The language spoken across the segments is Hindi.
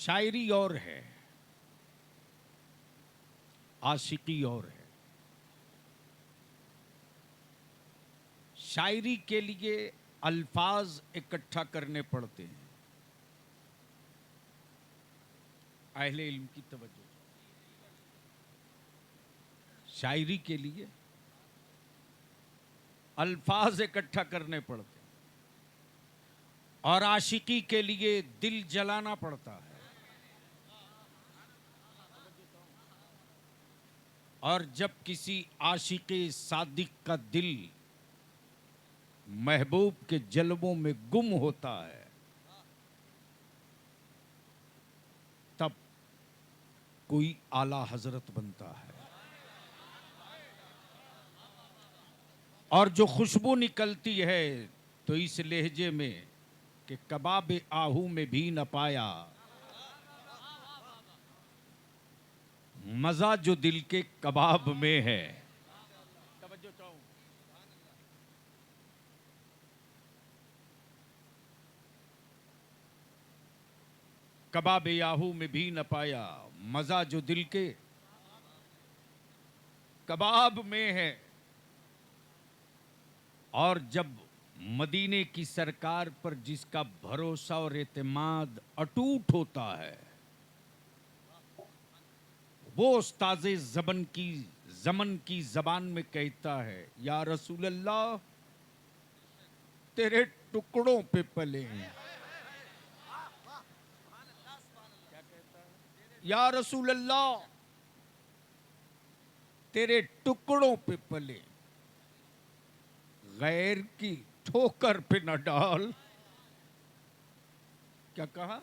शायरी और है, आशिकी और है। शायरी के लिए अल्फाज इकट्ठा करने पड़ते हैं। अहले इल्म की तवज्जो। शायरी के लिए अल्फाज इकट्ठा करने पड़ते हैं और आशिकी के लिए दिल जलाना पड़ता है। और जब किसी आशिके सादिक का दिल महबूब के जलवों में गुम होता है, तब कोई आला हजरत बनता है। और जो खुशबू निकलती है तो इस लहजे में कि कबाब आहू में भी न पाया, मजा जो दिल के कबाब में है। तवज्जो चाहूं, कबाब आहू में भी न पाया, मजा जो दिल के कबाब में है। और जब मदीने की सरकार पर जिसका भरोसा और एतमाद अटूट होता है, वो उस्ताज़े ज़मन की ज़बान में कहता है, या रसूल अल्लाह तेरे टुकड़ों पे पले हैं। या रसूल अल्लाह तेरे टुकड़ों पे पले, गैर की ठोकर पे न डाल। क्या कहा?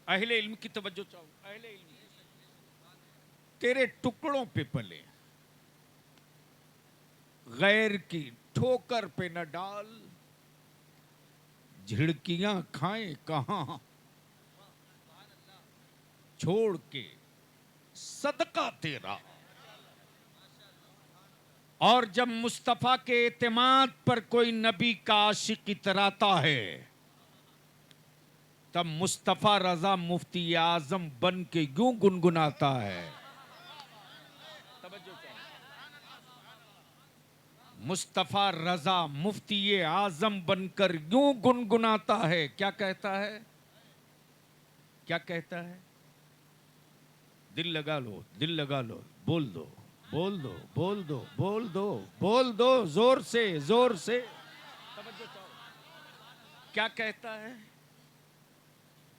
अहले इल्म की तवज्जो चाहो। अहले इल्म तेरे टुकड़ों पे पले, गैर की ठोकर पे न डाल। झिड़कियां खाएं कहां छोड़ के सदका तेरा। और जब मुस्तफा के एतमाद पर कोई नबी का आशिक इतराता है, तब मुस्तफा रजा मुफ्ती आजम बन के यूं गुनगुनाता है। मुस्तफा रजा मुफ्ती आजम बनकर यूं गुनगुनाता है। क्या कहता है? क्या कहता है? दिल लगा लो, दिल लगा लो, बोल दो, बोल दो, बोल दो, बोल दो, बोल दो, जोर से, जोर से। क्या कहता है?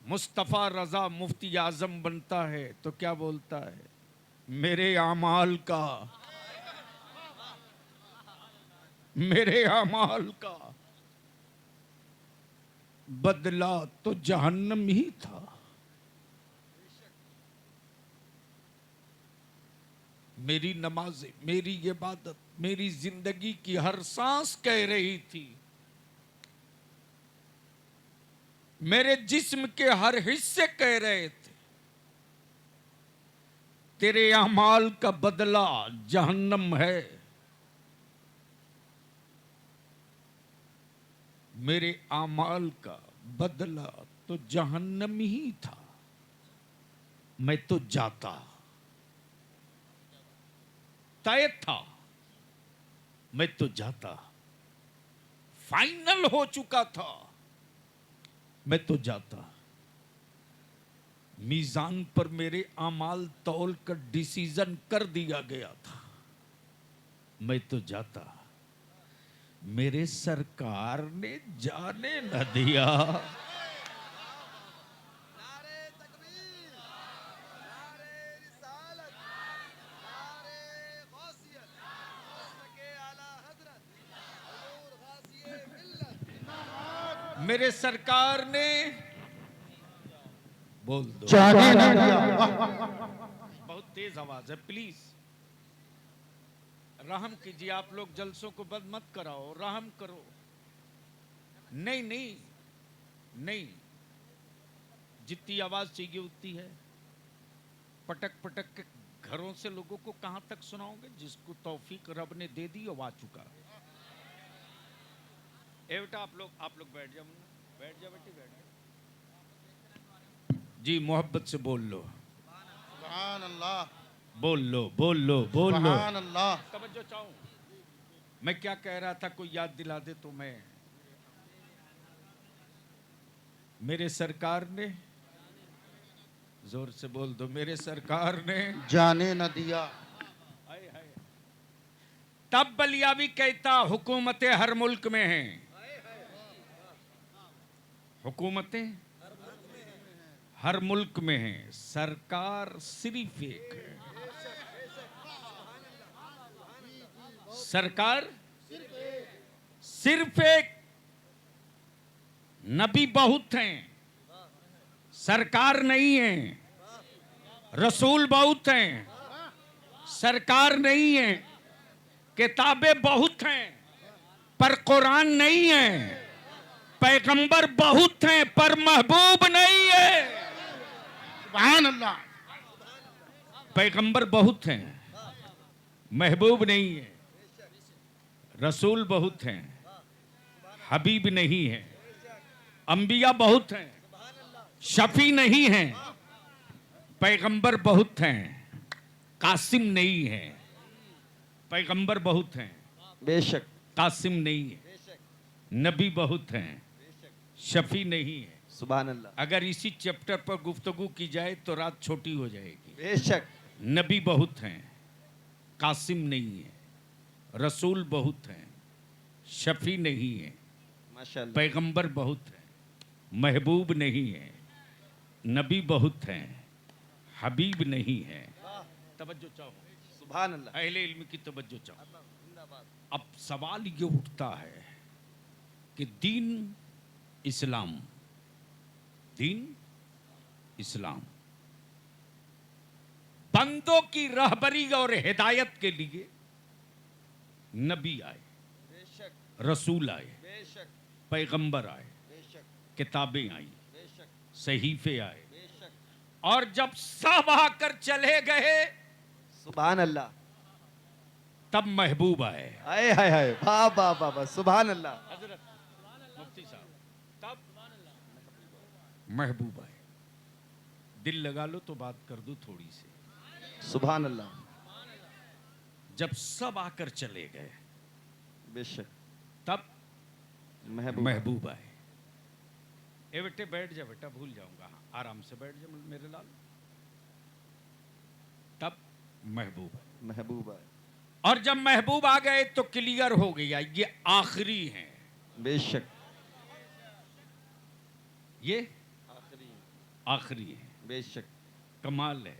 मुस्तफा रजा मुफ्ती आजम बनता है तो क्या बोलता है? मेरे आमाल का, मेरे आमाल का बदला तो जहन्नम ही था। मेरी नमाजें, मेरी इबादत, मेरी जिंदगी की हर सांस कह रही थी, मेरे जिस्म के हर हिस्से कह रहे थे, तेरे अमाल का बदला जहन्नम है। मेरे अमाल का बदला तो जहन्नम ही था। मैं तो जाता, तय था, मैं तो जाता, फाइनल हो चुका था, मैं तो जाता। मीजान पर मेरे अमाल तौल कर डिसीजन कर दिया गया था, मैं तो जाता। मेरे सरकार ने जाने न दिया। मेरे सरकार ने बोल दो, जाने न दिया। बहुत तेज आवाज है, प्लीज रहम कीजिए। आप लोग जलसों को बंद मत कराओ, रहम करो। नहीं नहीं नहीं, जितनी आवाज चाहिए उतनी है। पटक पटक के घरों से लोगों को कहां तक सुनाओगे? जिसको तौफीक रब ने दे दी वो आ चुका। ए बेटा, आप लोग बैठ जाओ, बैठ जाओ बेटी, बैठ जाओ। जी मोहब्बत से बोल लो, सुभान अल्लाह, बोल लो, बोल लो, बोल लो। सुभान अल्लाह। तवज्जो चाहूं, मैं क्या कह रहा था, कोई याद दिला दे तो मैं। मेरे सरकार ने, जोर से बोल दो, मेरे सरकार ने जाने न दिया। हाय हाय। तब बलियावी कहता हुकूमतें हर मुल्क में हैं, हुकूमतें हर मुल्क में हैं, सरकार सिर्फ एक है। सरकार सिर्फ एक, नबी बहुत हैं, सरकार नहीं है। रसूल बहुत हैं, सरकार नहीं है। किताबें बहुत हैं, पर कुरान नहीं है। पैगंबर बहुत हैं, पर महबूब नहीं है। सुभान अल्लाह। पैगंबर बहुत हैं, महबूब नहीं है। रसूल बहुत हैं, हबीब नहीं है। अंबिया बहुत हैं, शफी नहीं हैं। पैगंबर बहुत हैं, कासिम नहीं है। पैगंबर बहुत हैं, बेशक, कासिम नहीं है। नबी बहुत हैं, शफी नहीं है। सुभान अल्लाह। अगर इसी चैप्टर पर गुफ्तगू की जाए तो रात छोटी हो जाएगी। बेशक, नबी बहुत हैं, कासिम नहीं है। रसूल बहुत हैं, शफी नहीं है। माशाअल्लाह। पैगंबर बहुत हैं, महबूब नहीं है। नबी बहुत हैं, हबीब नहीं है। तवज्जो चाहो, सुभान अल्लाह। अहले इल्म की तवज्जो चाहो। अब सवाल ये उठता है कि दीन इस्लाम, दीन इस्लाम बंदों की रहबरी और हिदायत के लिए नबी आए, बेशक, रसूल आए, बेशक, पैगंबर आए, बेशक, किताबें आई, बेशक, सहीफे आए, बेशक। और जब सब आकर चले गए सुभान अल्लाह। तब महबूब आए। हाय हाय हाय, वाह वाह वाह वाह, सुभान अल्लाह। हजरत मुफ्ती साहब, तब महबूब आए। दिल लगा लो तो बात कर दूं थोड़ी सी। सुभान अल्लाह। जब सब आकर चले गए बेशक, तब महबूब। महबूब आए। ए बेटे बैठ जा बेटा, भूल जाऊंगा। हाँ, आराम से बैठ जा मेरे लाल। तब महबूब आए। महबूब आए। और जब महबूब आ गए तो क्लियर हो गया ये आखिरी हैं। बेशक, ये आखिरी। आखिरी हैं। बेशक, कमाल है,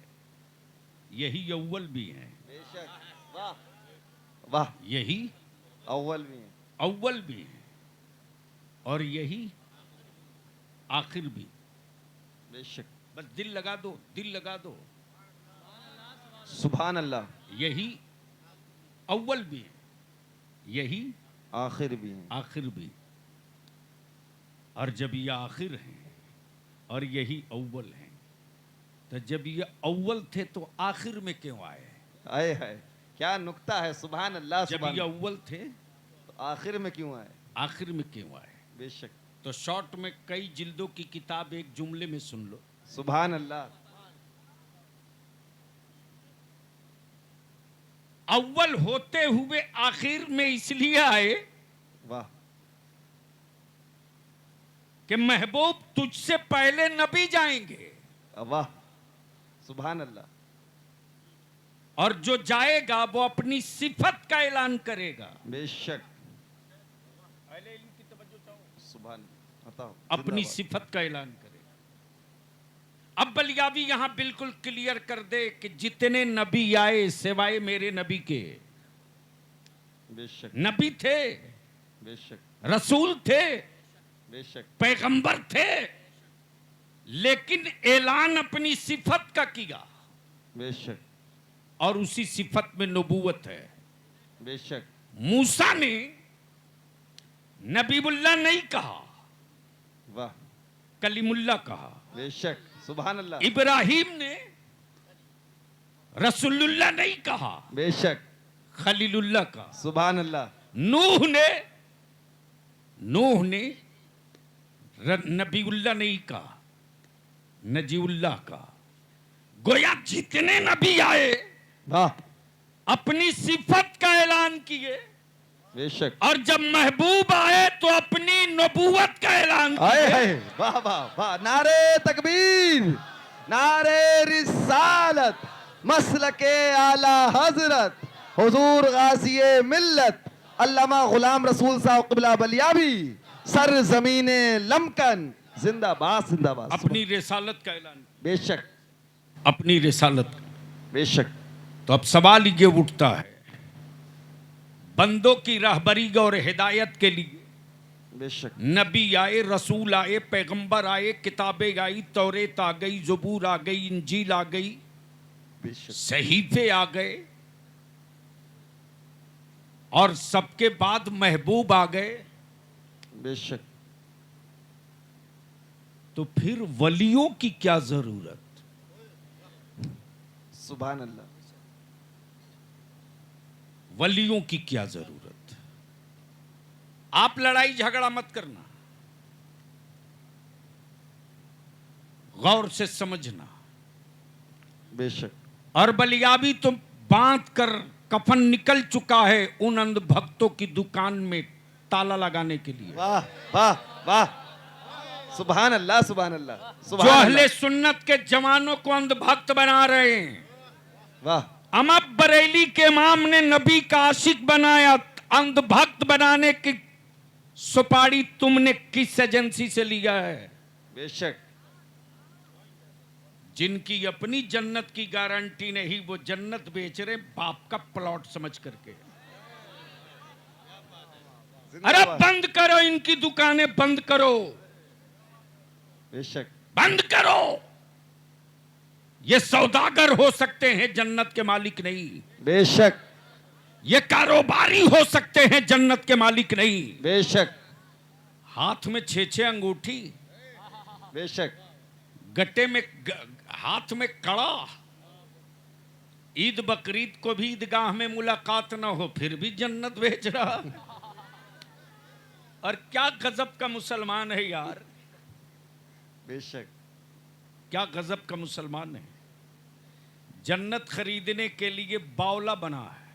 यही अव्वल भी हैं, बेशक, वाह वाह। यही अव्वल भी है। अव्वल भी हैं, और यही आखिर भी। बेशक, बस दिल लगा दो, दिल लगा दो। सुभान अल्लाह। यही अव्वल भी है, यही आखिर भी है। आखिर भी। और जब ये आखिर हैं और यही अव्वल हैं, तो जब ये अव्वल थे तो आखिर में क्यों आए? आए है, क्या नुक्ता है। सुभान अल्लाह। जब सुभान ये अव्वल थे तो आखिर में क्यों आए? आखिर में क्यों आए? बेशक, तो शॉर्ट में कई जिल्दों की किताब एक जुमले में सुन लो। सुभान अल्लाह। अव्वल होते हुए आखिर में इसलिए आए वाह, कि महबूब तुझसे पहले नबी जाएंगे, वाह, सुभान अल्लाह। और जो जाएगा वो अपनी सिफत का ऐलान करेगा। बेशक, सुभान, बताओ। अपनी सिफत का ऐलान करेगा। अब बलियावी यहां बिल्कुल क्लियर कर दे कि जितने नबी आए सिवाय मेरे नबी के, बेशक, नबी थे, बेशक, रसूल थे, बेशक, पैगंबर थे, लेकिन ऐलान अपनी सिफत का किया, बेशक, और उसी सिफत में नबूवत है। बेशक, मूसा ने नबीउल्लाह नहीं कहा, वाह, कलीमुल्लाह कहा। बेशक, सुभान अल्लाह। इब्राहिम ने रसूलुल्लाह नहीं कहा, बेशक, खलीलुल्लाह कहा। सुभान अल्लाह। नूह ने नबीउल्लाह नहीं कहा, नजीउल्लाह का। गोया जितने नबी आए वाह अपनी सिफत का ऐलान किए, बेशक। और जब महबूब आए तो अपनी नबूवत का ऐलान आए किए। है वाह वाह वाह। नारे तकबीर, नारे रिसालत, मसलके आला हजरत, हुजूर गाज़िए मिल्लत अल्लामा गुलाम रसूल साहब क़िबला बलियाबी, सर जमीने लमकन, जिंदाबाद जिंदाबाद। अपनी रिसालत का ऐलान, बेशक अपनी रिसालत। बेशक। तो अब सवाल ये उठता है, बंदों की रहबरी और हिदायत के लिए बेशक नबी आए, रसूल आए, पैगंबर आए, किताबें आई, तौरेत आ गई, ज़बूर आ गई, इंजील आ गई, बेशक सहीफे आ गए, और सबके बाद महबूब आ गए। बेशक। तो फिर वलियों की क्या जरूरत? सुभान अल्लाह। वलियों की क्या जरूरत? आप लड़ाई झगड़ा मत करना, गौर से समझना। बेशक। और बलियाबी तो बांध कर कफन निकल चुका है उन अंध भक्तों की दुकान में ताला लगाने के लिए, वाह वाह वाह। सुभान अल्लाह सुभान अल्लाह जो सुभान अहले अल्लाह। सुन्नत के जवानों को अंध भक्त बना रहे हैं। वाह अमब बरेली के इमाम ने नबी का आशिक बनाया, अंध भक्त बनाने की सुपारी तुमने किस एजेंसी से लिया है? बेशक। जिनकी जिनकी अपनी जन्नत की गारंटी नहीं, वो जन्नत बेच रहे बाप का प्लॉट समझ करके। अरे जिंदाबाद। बंद करो इनकी दुकानें, बंद करो, बेशक बंद करो। ये सौदागर हो सकते हैं, जन्नत के मालिक नहीं। बेशक ये कारोबारी हो सकते हैं, जन्नत के मालिक नहीं। बेशक हाथ में 6-6 अंगूठी, बेशक गट्टे में हाथ में कड़ा, ईद बकरीद को भी ईदगाह में मुलाकात ना हो फिर भी जन्नत बेच रहा। और क्या गजब का मुसलमान है यार, बेशक क्या गजब का मुसलमान है। जन्नत खरीदने के लिए बावला बना है।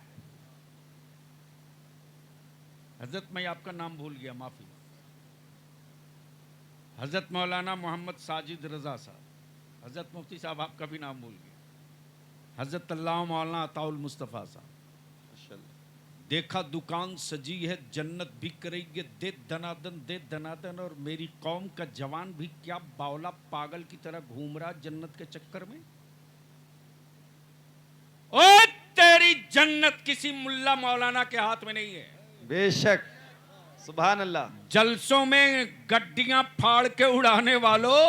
हजरत, मैं आपका नाम भूल गया, माफी। हजरत मौलाना मोहम्मद साजिद रजा साहब, हजरत मुफ्ती साहब आपका भी नाम भूल गया। हजरत अल्लाह मौलाना अताउल मुस्तफ़ा साहब, माशाल्लाह। देखा दुकान सजी है, जन्नत बिक रही है, दे दनादन दे दनादन। और मेरी कौम का जवान भी क्या बावला पागल की तरह घूम रहा जन्नत के चक्कर में। ओ तेरी जन्नत किसी मुल्ला मौलाना के हाथ में नहीं है। बेशक सुभान अल्लाह। जलसों में गड्डियां फाड़ के उड़ाने वालों,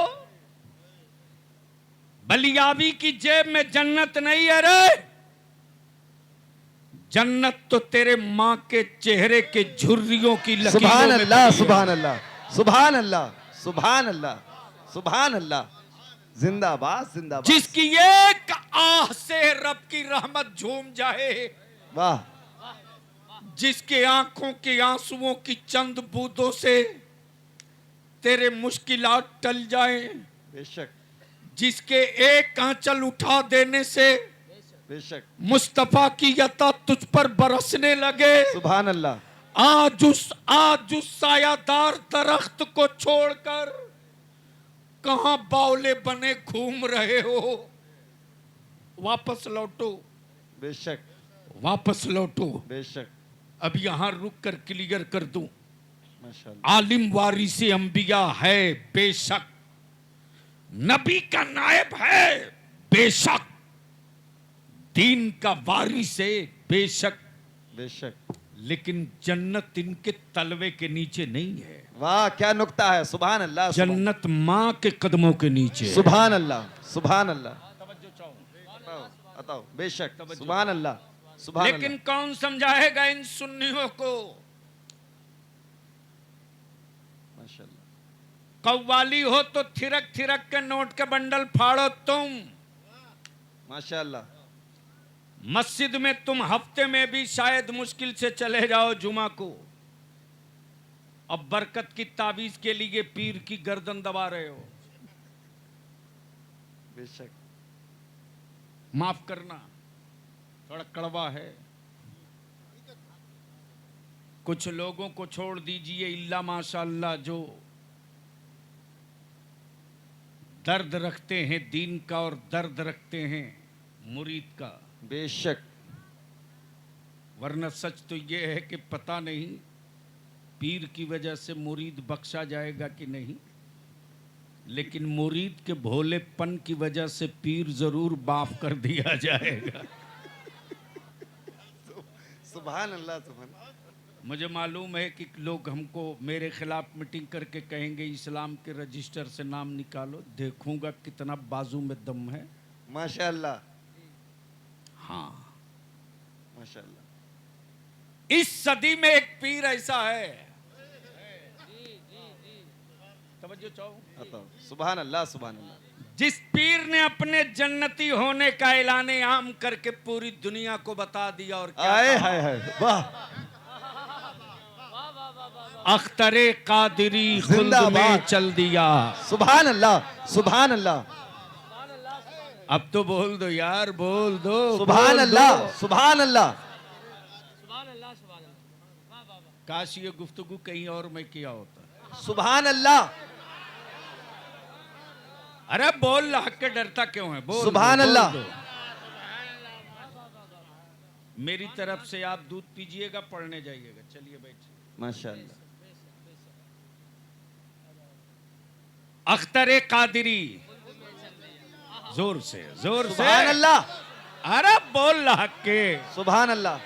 बलियाबी की जेब में जन्नत नहीं है रे। जन्नत तो तेरे माँ के चेहरे के झुर्रियों की लकीरों सुभान में अल्लाह बनी है। सुभान अल्लाह सुभान अल्लाह सुभान अल्लाह सुभान अल्लाह। जिंदाबाद जिंदाबाद। जिसकी एक आह से रब की रहमत झूम जाए, वाह जिसके आंखों के आंसुओं की चंद बूंदों से तेरे मुश्किलात टल जाएं, बेशक जिसके एक आंचल उठा देने से बेशक मुस्तफा की यता तुझ पर बरसने लगे। सुभान अल्लाह। आज उस सायादार दरख्त को छोड़कर कहां बावले बने घूम रहे हो। वापस लौटो, बेशक वापस लौटो। बेशक अब यहां रुक कर क्लियर कर दूं, माशाल्लाह। आलिम वारिसे अंबिया है बेशक, नबी का नायब है बेशक, दीन का वारिस है बेशक, बेशक। लेकिन जन्नत इनके तलवे के नीचे नहीं है। वाह क्या नुक्ता है। सुभान अल्लाह जन्नत माँ के कदमों के नीचे है। सुभान अल्लाह सुभान अल्लाह। बताओ बेशक सुभान अल्लाह सुभान लेकिन कौन समझाएगा इन सुन्नियों को? माशाल्लाह। कव्वाली हो तो थिरक थिरक के नोट के बंडल फाड़ो तुम। माशाल्लाह। मस्जिद में तुम हफ्ते में भी शायद मुश्किल से चले जाओ जुमा को। अब बरकत की ताबीज के लिए पीर की गर्दन दबा रहे हो। बेशक। माफ करना थोड़ा कड़वा है। कुछ लोगों को छोड़ दीजिए इल्ला माशाअल्लाह जो दर्द रखते हैं दीन का और दर्द रखते हैं मुरीद का। बेशक। वरना सच तो ये है कि पता नहीं पीर की वजह से मुरीद बख्शा जाएगा कि नहीं, लेकिन मुरीद के भोलेपन की वजह से पीर जरूर माफ कर दिया जाएगा। सुभान अल्लाह, सुभान। मुझे मालूम है कि लोग हमको मेरे खिलाफ मीटिंग करके कहेंगे इस्लाम के रजिस्टर से नाम निकालो, देखूंगा कितना बाजू में दम है। माशाअल्लाह, हाँ, माशाअल्लाह। इस सदी में एक पीर ऐसा है, तवज्जो चाहो, सुभान अल्लाह, सुभान अल्लाह। जिस पीर ने अपने जन्नती होने का ऐलान आम करके पूरी दुनिया को बता दिया। और क्या आए कहा? हाय हाय, वाह। अख्तरे कादिरी खुल्द में जिंदाबाद। चल दिया। सुभान अल्लाह, सुभान अल्लाह। अब तो बोल दो यार, बोल दो। सुभान बोल अल्लाह, दो। सुभान अल्लाह। काश ये गुफ्तगू कहीं और में किया होता। सुभान अल्लाह, अरे बोल, हक के डरता क्यों है? बोल सुभान दो, बोल अल्लाह। दो। मेरी तरफ से आप दूध पीजिएगा, पढ़ने जाइएगा। चलिए बैठिए। माशाअल्लाह। अख्तरे कादिरी, जोर से, जोर से। सुभान अल्लाह, अरे बोल हक के। सुभान अल्लाह।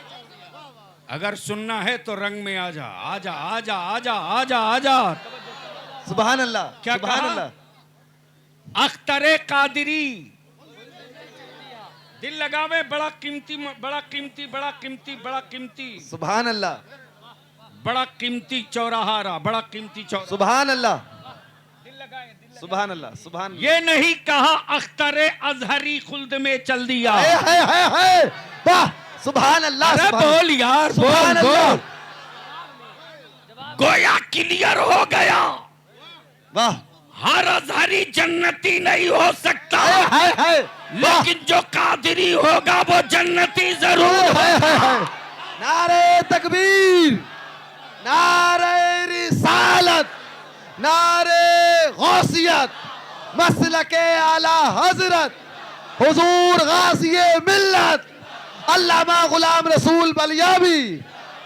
अगर सुनना है तो रंग में आजा, आजा, आजा, आजा, आजा, आजा। सुभान अल्लाह, क्या सुभान कहा? अल्लाह। अख्तरे कादिरी, दिल लगावे, बड़ा कीमती, बड़ा कीमती, बड़ा कीमती, बड़ा कीमती, सुभान अल्लाह, बड़ा कीमती चौराहा रहा, बड़ा कीमती चौराहा। सुभान अल्लाह, दिल लगाए, दिल लगाए। सुभान अल्लाह, सुभान। ये नहीं कहा अख्तरे अजहरी खुल्द में चल दिया। हाय हाय हाय हाय, वाह। सुभान अल्लाह, अरे सुभान। बोल यार, बोल, सुभान अल्लाह, बोल। गोया क्लियर हो गया, वाह। हर अजहरी जन्नती नहीं हो सकता, हाय हाय हाय, वाह। लेकिन जो कादिरी होगा वो जन्नती जरूर हाय हाय होगा। हाय। नारे तकबीर, नारे रिसालत, नारे गौसियत, मसलके आला हजरत, हुजूर गाज़िए मिल्लत, अल्लामा गुलाम रसूल बलियाबी,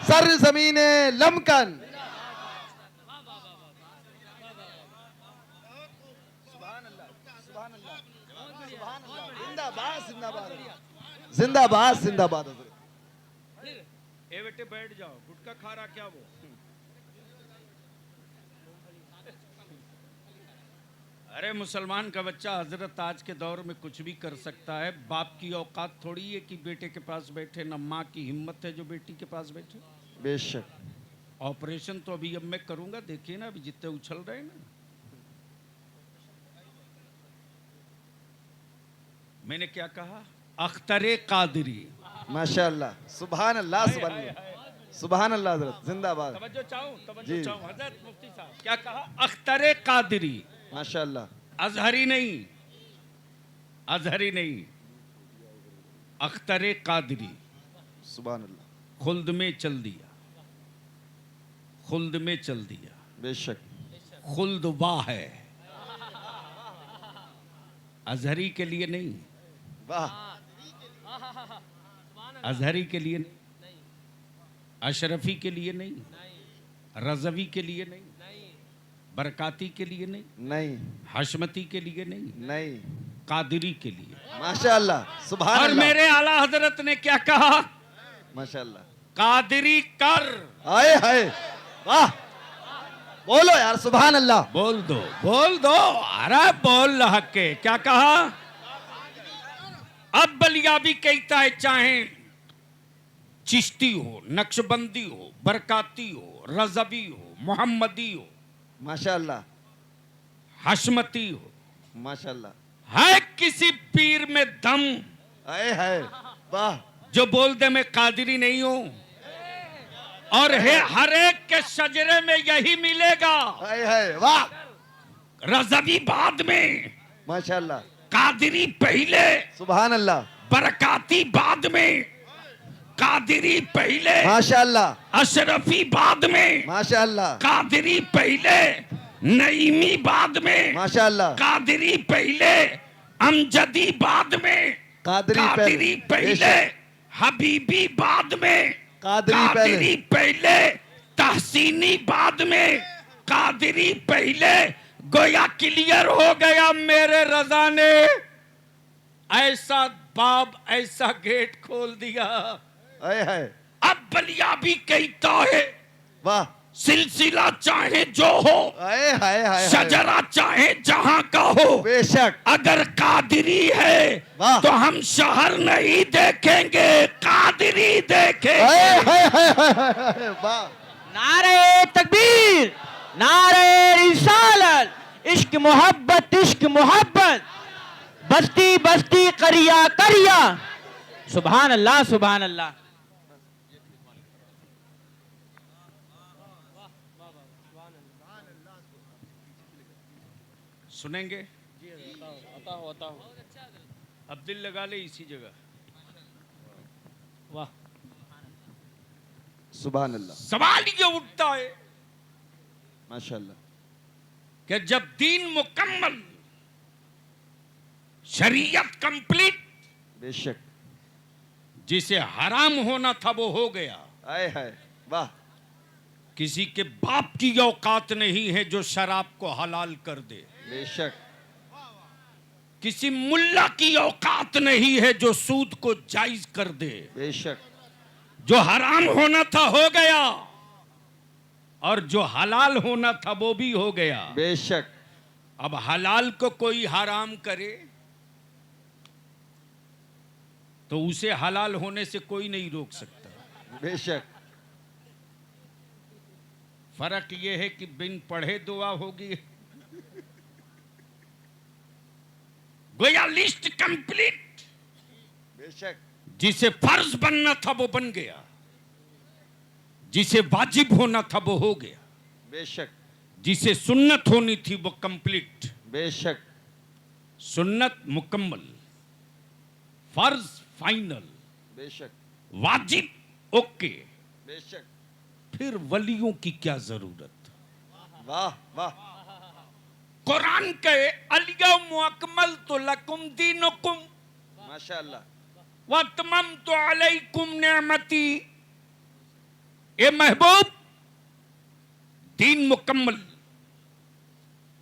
सरज़मीने लमकन। जिंदाबाद, जिंदाबाद। ए बेटे बैठ जाओ, गुटखा खा रहा क्या वो? अरे मुसलमान का बच्चा हजरत आज के दौर में कुछ भी कर सकता है। बाप की औकात थोड़ी है कि बेटे के पास बैठे, न माँ की हिम्मत है जो बेटी के पास बैठे। बेशक। ऑपरेशन तो अभी अब मैं करूंगा, देखिए ना अभी जितने उछल रहे हैं ना। मैंने क्या कहा? अख्तरे कादिरी। माशाअल्लाह, सुभान अल्लाह, सुभान अल्लाह, सुभान अल्लाह। हजरत जिंदाबाद। तवज्जो चाहूं, तवज्जो जी। चाहूं। हजरत मुफ्ती साहब क्या कहा? अख्तरे कादिरी, माशाअल्लाह। अजहरी नहीं, अजहरी नहीं, अख्तरे कादिरी। सुभान अल्लाह। खुल्द में चल दिया, खुल्द में चल दिया। बेशक। खुल्द वाह है, अजहरी के लिए नहीं, वाह। अजहरी के लिए नहीं, अशरफी के लिए नहीं, रजवी के लिए नहीं, बरकाती के लिए नहीं, नहीं, हशमती के लिए नहीं, नहीं। कादिरी के लिए। माशाअल्लाह, सुभान और अल्लाह। मेरे आला हजरत ने क्या कहा? माशाअल्लाह। कादिरी कर। हाय हाय, वाह। बोलो यार, सुभान अल्लाह। बोल दो, बोल दो। अरे बोल हक के। क्या कहा? अब बलियाबी कहता है, चाहे चिश्ती हो, नक्शबंदी हो, बरकाती हो, रजवी हो, मोहम्मदी हो, माशाअल्लाह, हशमती हो, माशाअल्लाह। है किसी पीर में दम हाय हाय, वाह। जो बोल दे मैं कादिरी नहीं हूं? और है हर एक के शजरे में यही मिलेगा। हाय हाय, वाह। रजवी बाद में, माशाअल्लाह। कादरी पहले, सुभान अल्लाह, बरकाती बाद में, कादरी पहले, माशाअल्लाह, अशरफी बाद में, माशाअल्लाह, कादरी पहले, नईमी बाद में, माशाअल्लाह, कादरी पहले, अमजदी बाद में, कादरी पहले, हबीबी बाद में, कादरी पहले, तहसीनी बाद में, कादरी पहले। गोया क्लियर हो गया मेरे रजा ने ऐसा बाब ऐसा गेट खोल दिया। है अब बलिया भी कहता है वाह, सिलसिला चाहे जो हो, है शजरा चाहे जहां का हो, बेशक, अगर कादरी है वाह, तो हम शहर नहीं देखेंगे, कादरी देखेंगे। वाह, नारे तकबीर, नारे रिसालत, इश्क मोहब्बत, बस्ती बस्ती करिया करिया। सुभान अल्लाह, सुभान अल्लाह। सुनेंगे? अब दिल लगा ले इसी जगह। वाह, सुभान अल्लाह, सवाल ये उठता है माशाअल्लाह, कि जब दीन मुकम्मल, शरीयत कंप्लीट, बेशक, जिसे हराम होना था वो हो गया, है वाह, किसी के बाप की औकात नहीं है जो शराब को हलाल कर दे, बेशक, किसी मुल्ला की औकात नहीं है जो सूद को जायज कर दे। बेशक, जो हराम होना था हो गया और जो हलाल होना था वो भी हो गया। बेशक, अब हलाल को कोई हराम करे तो उसे हलाल होने से कोई नहीं रोक सकता। बेशक, फर्क यह है कि बिन पढ़े दुआ होगी। गोया लिस्ट कंप्लीट, बेशक, जिसे फर्ज बनना था वो बन गया, जिसे वाजिब होना था वो हो गया, बेशक, जिसे सुन्नत होनी थी वो कंप्लीट। बेशक, सुन्नत मुकम्मल, फर्ज फाइनल, बेशक, वाजिब ओके, बेशक, फिर वलियों की क्या जरूरत। वाह वाह, कुरान कहे अलियौम अकमलतु लकुम दीनुकुम माशाअल्लाह, व अतममतु अलैकुम निअमती। ए महबूब, दीन मुकम्मल,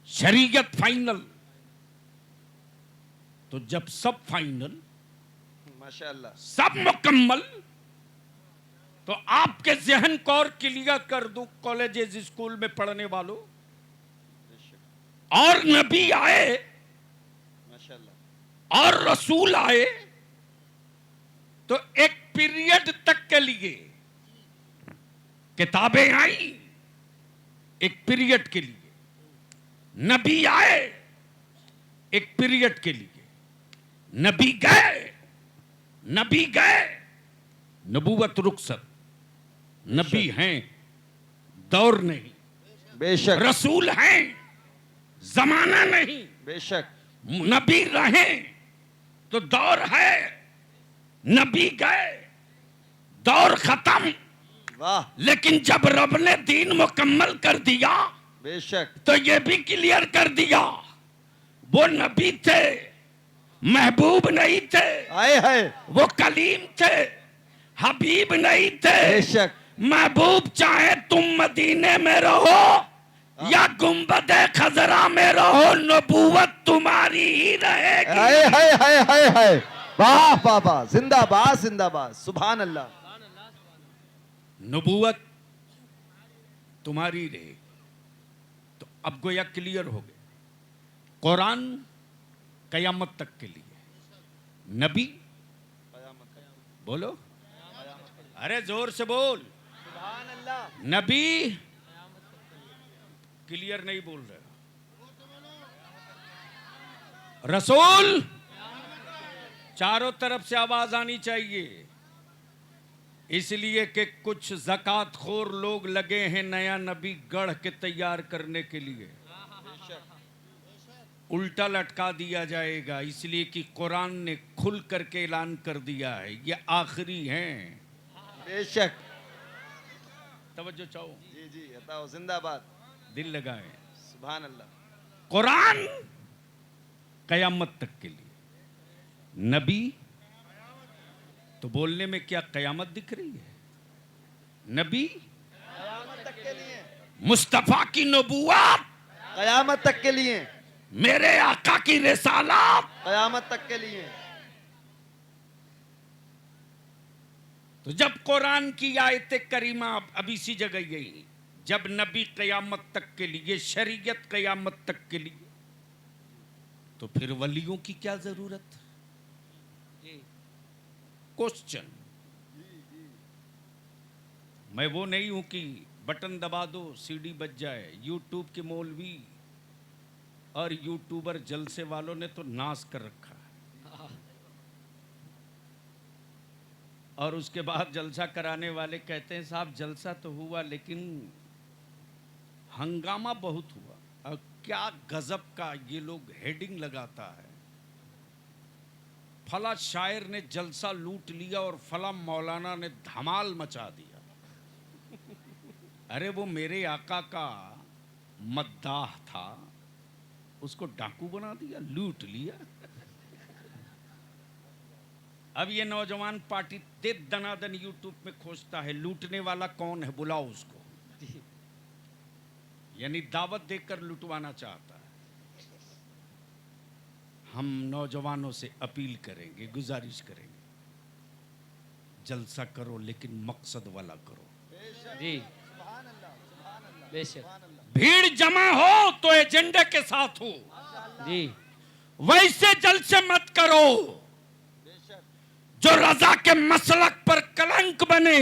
शरीयत फाइनल। तो जब सब फाइनल, माशाअल्लाह, सब मुकम्मल, तो आपके जहन को और क्लियर कर दूं कॉलेजेस स्कूल में पढ़ने वालों, और नबी आए माशाअल्लाह, और रसूल आए तो एक पीरियड तक के लिए किताबें आई, एक पीरियड के लिए, नबी आए एक पीरियड के लिए, नबी गए, नबूवत रुखसत, नबी हैं दौर नहीं, बेशक, रसूल हैं जमाना नहीं, बेशक, नबी रहे तो दौर है, नबी गए दौर खत्म। वाह, लेकिन जब रब ने दीन मुकम्मल कर दिया बेशक, तो ये भी क्लियर कर दिया वो नबी थे, महबूब नहीं थे, है वो कलीम थे, हबीब नहीं थे। बेशक, महबूब चाहे तुम मदीने में रहो या गुंबदे खजरा में रहो, नबूवत तुम्हारी ही रहेगी। है वाह वाह वाह, जिंदाबाद जिंदाबाद, सुभान अल्लाह, नबूवत तुम्हारी रहेगी। तो अब गोया क्लियर हो गया, कुरान कयामत तक के लिए, नबी बोलो, अरे जोर से बोल, सुभान अल्लाह, नबी क्लियर नहीं बोल रहे, रसूल चारों तरफ से आवाज आनी चाहिए, इसलिए कि कुछ ज़कात खोर लोग लगे हैं नया नबी गढ़ के तैयार करने के लिए। उल्टा लटका दिया जाएगा, इसलिए कि कुरान ने खुल करके ऐलान कर दिया है ये आखिरी हैं। बेशक। तवज्जो चाहो, जी जी बताओ, जिंदाबाद। दिल लगाए। सुभान अल्लाह। कुरान कयामत तक के लिए, नबी तो बोलने में क्या कयामत दिख रही है? नबी कयामत तक के लिए, मुस्तफा की नबूवत, कयामत तक के लिए, मेरे आका की रिसालत, कयामत तक के लिए। तो जब कुरान की आयत करीमा अब इसी जगह गई, जब नबी कयामत तक के लिए, शरीयत कयामत तक के लिए, तो फिर वलियों की क्या जरूरत? क्वेश्चन। मैं वो नहीं हूं कि बटन दबा दो सीडी बज जाए। यूट्यूब के मौलवी और यूट्यूबर जलसे वालों ने तो नाश कर रखा है, और उसके बाद जलसा कराने वाले कहते हैं साहब जलसा तो हुआ लेकिन हंगामा बहुत हुआ। और क्या गजब का ये लोग हेडिंग लगाता है, फला शायर ने जलसा लूट लिया और फला मौलाना ने धमाल मचा दिया। अरे वो मेरे आका का मद्दाह था, उसको डाकू बना दिया, लूट लिया। अब ये नौजवान पार्टी दे दनादन यूट्यूब में खोजता है लूटने वाला कौन है, बुलाओ उसको। यानी दावत देकर लुटवाना चाहता है। हम नौजवानों से अपील करेंगे, गुजारिश करेंगे, जलसा करो लेकिन मकसद वाला करो। जी बेशक। भीड़ जमा हो तो एजेंडे के साथ हो, जी वैसे जलसे मत करो जो रजा के मसलक पर कलंक बने।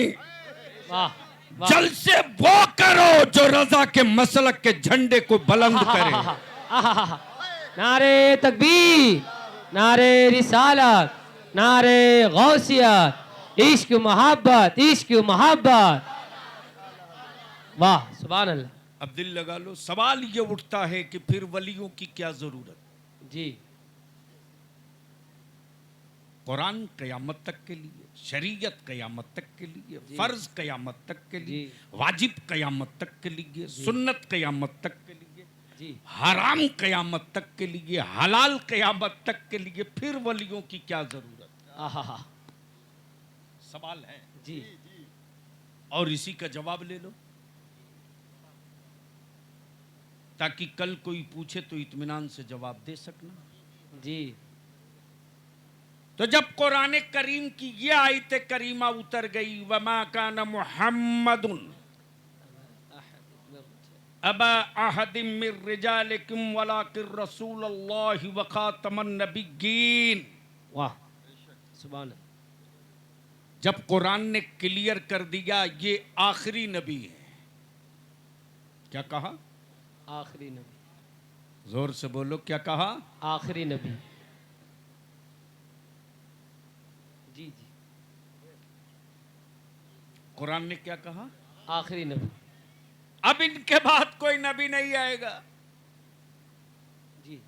वाह वाह। जलसे वो करो जो रजा के मसलक के झंडे को बुलंद करे। नारे तकबीर, नारे रिसालत, नारे गौसियत, इश्क मोहब्बत, इश्क मोहब्बत। वाह सुभान अल्लाह। अब दिल लगा लो, सवाल ये उठता है कि फिर वलियों की क्या जरूरत? जी कुरान कयामत तक के लिए, शरीयत कयामत तक के लिए, फर्ज कयामत तक के लिए, वाजिब कयामत तक के लिए, सुन्नत कयामत तक के लिए, जी हराम कयामत तक के लिए, हलाल कयामत तक के लिए, फिर वलियों की क्या जरूरत? आहा सवाल है जी। और इसी का जवाब ले लो, ताकि कल कोई पूछे तो इत्मीनान से जवाब दे सकना। जी तो जब कुरान करीम की ये आयत करीमा उतर गई, वमा कान मुहम्मदुन अबा अहदिम मिर रिजालिकुम वलाकिन रसूलुल्लाहि व खातमन नबिय्यीन। वाह सुभान अल्लाह। जब कुरान ने क्लियर कर दिया ये आखिरी नबी है, क्या कहा? आखिरी नबी। जोर से बोलो, क्या कहा? आखिरी नबी। जी जी कुरान ने क्या कहा? आखिरी नबी। अब इनके बाद कोई नबी नहीं आएगा। जी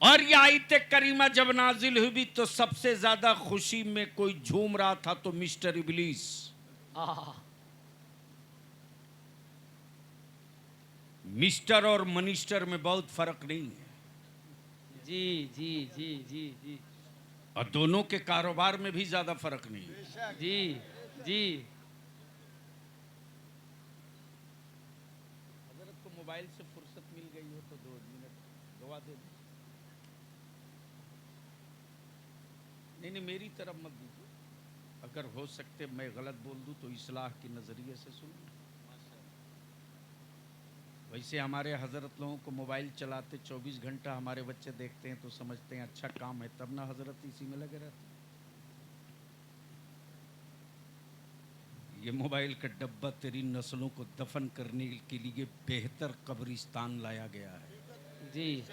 और ये आयत करीमा जब नाजिल हुई तो सबसे ज्यादा खुशी में कोई झूम रहा था तो मिस्टर इब्लीस। आहा मिस्टर और मनिस्टर में बहुत फर्क नहीं है, जी जी जी जी जी और दोनों के कारोबार में भी ज्यादा फर्क नहीं है। जी जी। हजरत को मोबाइल से फुर्सत मिल गई हो तो 2 मिनट दुआ दे दो। नहीं, मेरी तरफ मत दीजिए, अगर हो सकते मैं गलत बोल दूं तो इस्लाह के नजरिए से सुन। वैसे हमारे हजरत लोगों को मोबाइल चलाते 24 घंटा हमारे बच्चे देखते हैं तो समझते हैं अच्छा काम है, तब ना हजरत इसी में लगे रहते। ये मोबाइल का डब्बा तेरी नस्लों को दफन करने के लिए बेहतर कब्रिस्तान लाया गया है। जी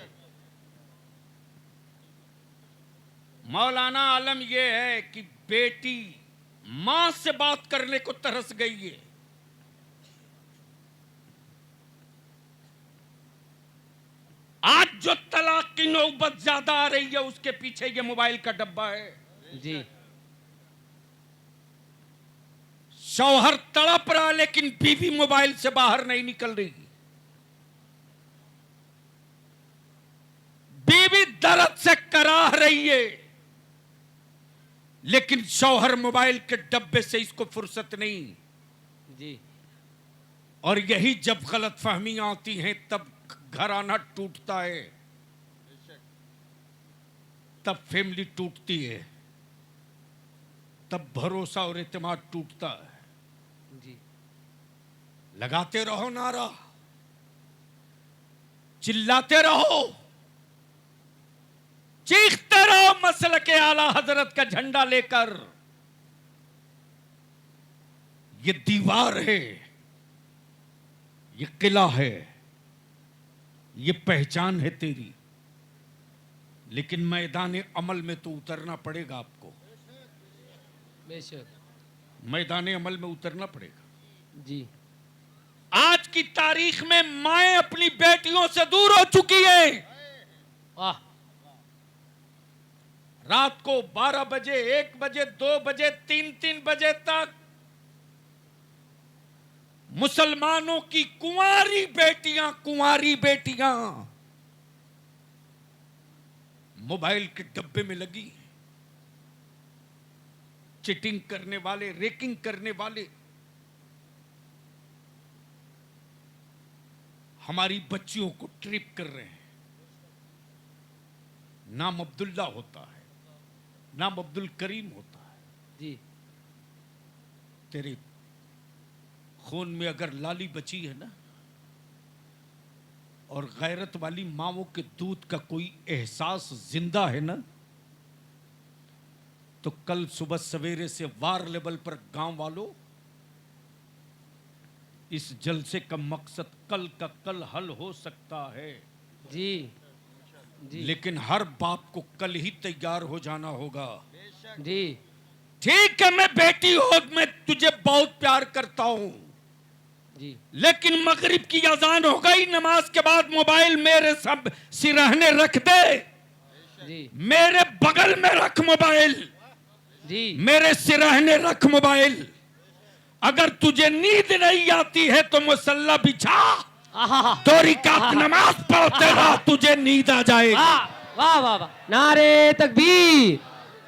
मौलाना आलम यह है कि बेटी मां से बात करने को तरस गई है। आज जो तलाक की नौबत ज्यादा आ रही है उसके पीछे ये मोबाइल का डब्बा है। जी शौहर तड़प रहा लेकिन बीवी मोबाइल से बाहर नहीं निकल रही। बीवी दर्द से कराह रही है लेकिन शौहर मोबाइल के डब्बे से इसको फुर्सत नहीं। जी और यही जब गलतफहमियां आती हैं तब घराना टूटता है, तब फैमिली टूटती है, तब भरोसा और एतमाद टूटता है। जी लगाते रहो नारा, चिल्लाते रहो, चीखते रहो मसल के आला हजरत का झंडा लेकर। ये दीवार है, ये किला है, ये पहचान है तेरी, लेकिन मैदान अमल में तो उतरना पड़ेगा आपको। बेशक। मैदान अमल में उतरना पड़ेगा। जी आज की तारीख में माएं अपनी बेटियों से दूर हो चुकी है। वाह रात को 12 बजे, 1 बजे, 2 बजे, 3 बजे तक मुसलमानों की कुंवारी बेटियां मोबाइल के डब्बे में लगी, चीटिंग करने वाले, रेकिंग करने वाले हमारी बच्चियों को ट्रिप कर रहे हैं। नाम अब्दुल्ला होता है, नाम अब्दुल करीम होता है। जी तेरे खून में अगर लाली बची है ना और गैरत वाली माओं के दूध का कोई एहसास जिंदा है ना, तो कल सुबह सवेरे से वार लेवल पर गांव वालों इस जलसे का मकसद कल का कल हल हो सकता है। जी जी लेकिन हर बाप को कल ही तैयार हो जाना होगा। जी ठीक है, मैं बेटी हो, मैं तुझे बहुत प्यार करता हूं, जी लेकिन मगरिब की अजान हो गई, नमाज के बाद मोबाइल मेरे सब सिरहने रख दे, जी मेरे बगल में रख मोबाइल, जी मेरे सिरहने रख मोबाइल। अगर तुझे नींद नहीं आती है तो मुसल्ला बिछा, आहा दो रिकात नमाज पढ़ते रह, तुझे नींद आ जाएगी। वाह वाह वाह वाह। नारे तकबीर,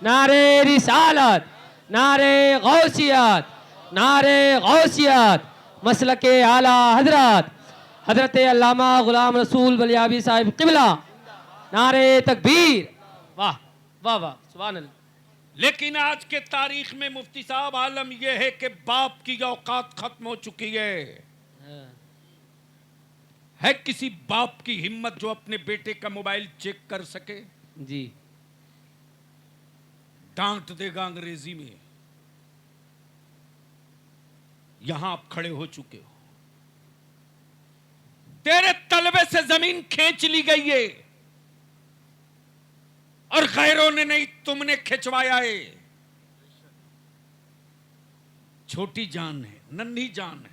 नारे रिसालत, नारे गौसियत, नारे गौसियत, मसलके आला हजरत हजरत अल्लामा गुलाम रसूल बलियाबी साहिब किबला। नारे तकबीर। वाह वाह वाह सुभान अल्लाह। लेकिन आज के तारीख में मुफ्ती साहब आलम यह है कि बाप की औकात खत्म हो चुकी है। है किसी बाप की हिम्मत जो अपने बेटे का मोबाइल चेक कर सके? जी डांट देगा अंग्रेजी में। यहां आप खड़े हो चुके हो, तेरे तलबे से जमीन खींच ली गई है और गैरों ने नहीं, तुमने खिंचवाया है। छोटी जान है, नन्ही जान है,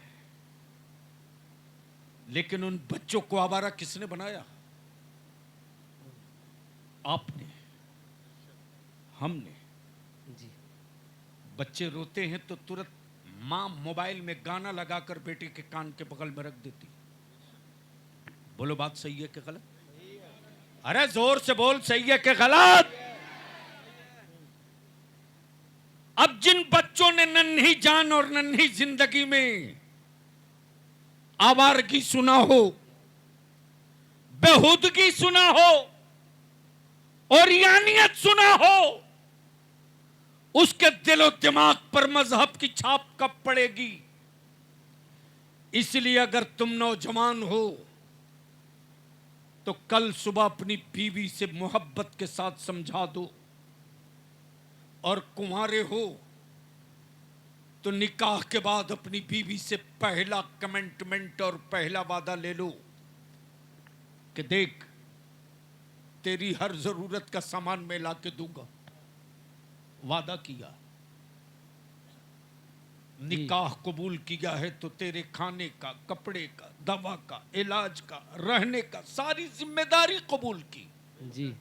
लेकिन उन बच्चों को आवारा किसने बनाया? आपने, हमने। जी बच्चे रोते हैं तो तुरंत मां मोबाइल में गाना लगाकर बेटे के कान के बगल में रख देती। बोलो बात सही है कि गलत? अरे जोर से बोल, सही है कि गलत? अब जिन बच्चों ने नन्ही जान और नन्ही जिंदगी में आवारगी सुना हो, बेहूदगी सुना हो, औरियानियत सुना हो, उसके दिलो दिमाग पर मजहब की छाप कब पड़ेगी? इसलिए अगर तुम नौजवान हो तो कल सुबह अपनी बीवी से मोहब्बत के साथ समझा दो, और कुंवारे हो तो निकाह के बाद अपनी बीवी से पहला कमिटमेंट और पहला वादा ले लो कि देख, तेरी हर जरूरत का सामान मैं ला के दूंगा। वादा किया। निकाह कबूल किया है तो तेरे खाने का, कपड़े का, दवा का, इलाज का, रहने का सारी जिम्मेदारी कबूल की। जी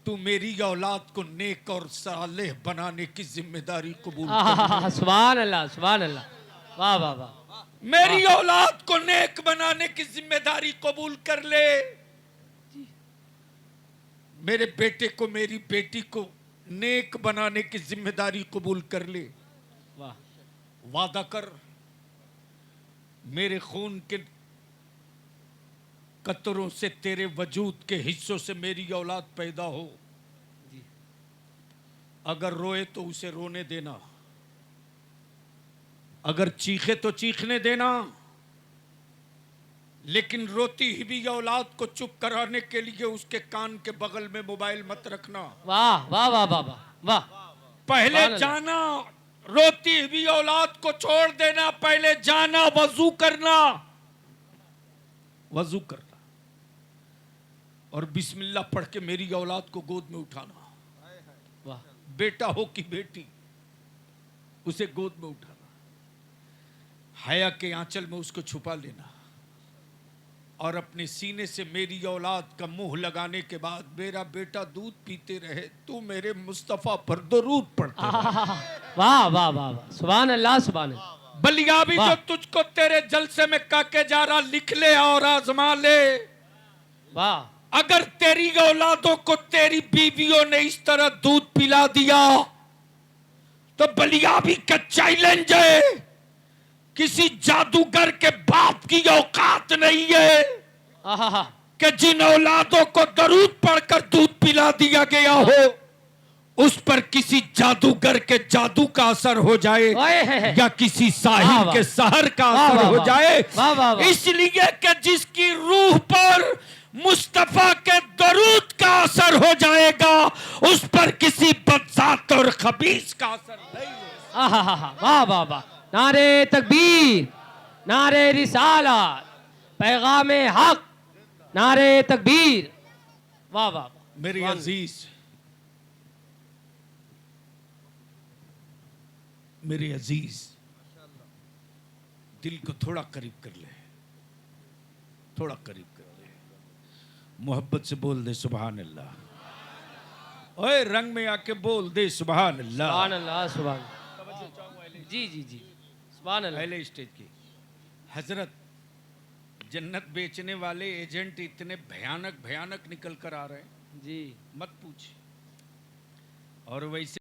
तू मेरी औलाद को नेक और सालेह बनाने की जिम्मेदारी कबूल कर। सुभान अल्लाह, सुभान अल्लाह, वाह वाह वाह। मेरी औलाद को नेक बनाने की जिम्मेदारी कबूल कर ले। मेरे बेटे को, मेरी बेटी को नेक बनाने की जिम्मेदारी कबूल कर ले। वाह, वादा कर मेरे खून के कतरों से, तेरे वजूद के हिस्सों से मेरी औलाद पैदा हो। जी अगर रोए तो उसे रोने देना, अगर चीखे तो चीखने देना, लेकिन रोती हुई औलाद को चुप कराने के लिए उसके कान के बगल में मोबाइल मत रखना। वाह वाह वाह वाह वाह वाह। पहले सुभान अल्लाह। जाना, रोती हुई औलाद को छोड़ देना, पहले जाना, वजू करना, वजू करना और बिस्मिल्लाह पढ़ के मेरी औलाद को गोद में उठाना। वाह, बेटा हो कि बेटी, उसे गोद में उठाना, हया के आंचल में उसको छुपा लेना और अपने सीने से मेरी औलाद का मुंह लगाने के बाद मेरा बेटा दूध पीते रहे, तू मेरे मुस्तफा पर दरूद पढ़ते रहे। वाह वाह वाह वाह, सुभान अल्लाह, सुभान अल्लाह। बलियाबी वाह। जो तुझको तेरे जलसे में काके जा रहा, लिख ले और आजमा ले। वाह, अगर तेरी औलादों को तेरी बीवियों ने इस तरह दूध पिला दिया तो बलियाबी का चैलेंज है, किसी जादूगर के बाप की औकात नहीं है आहा, कि जिन औलादों को दरूद पढ़कर दूध पिला दिया गया हो उस पर किसी जादूगर के जादू का असर हो जाए ओए है, है। या किसी वाह, साहिर वाह। के सहर का वाह, असर वाह, हो वाह। जाए, वाह, वाह, वाह। इसलिए कि जिसकी रूह पर मुस्तफा के दरूद का असर हो जाएगा उस पर किसी बदजात और खबीस का असर नहीं हो। आहा, वाह वाह वाह। नारे तकबीर, नारे रिसालत, पैगाम हक, नारे तकबीर। वाह वाह वाह। मेरे अजीज, मेरे अजीज, दिल को थोड़ा करीब कर ले, थोड़ा करीब कर ले, मोहब्बत से बोल दे सुभान अल्लाह। ओए रंग में आके बोल दे सुभान अल्लाह। सुभान अल्लाह, सुभान। जी जी जी, सुभान अल्लाह। पहले स्टेज की हजरत, जन्नत बेचने वाले एजेंट इतने भयानक भयानक निकल कर आ रहे हैं, जी मत पूछ। और वैसे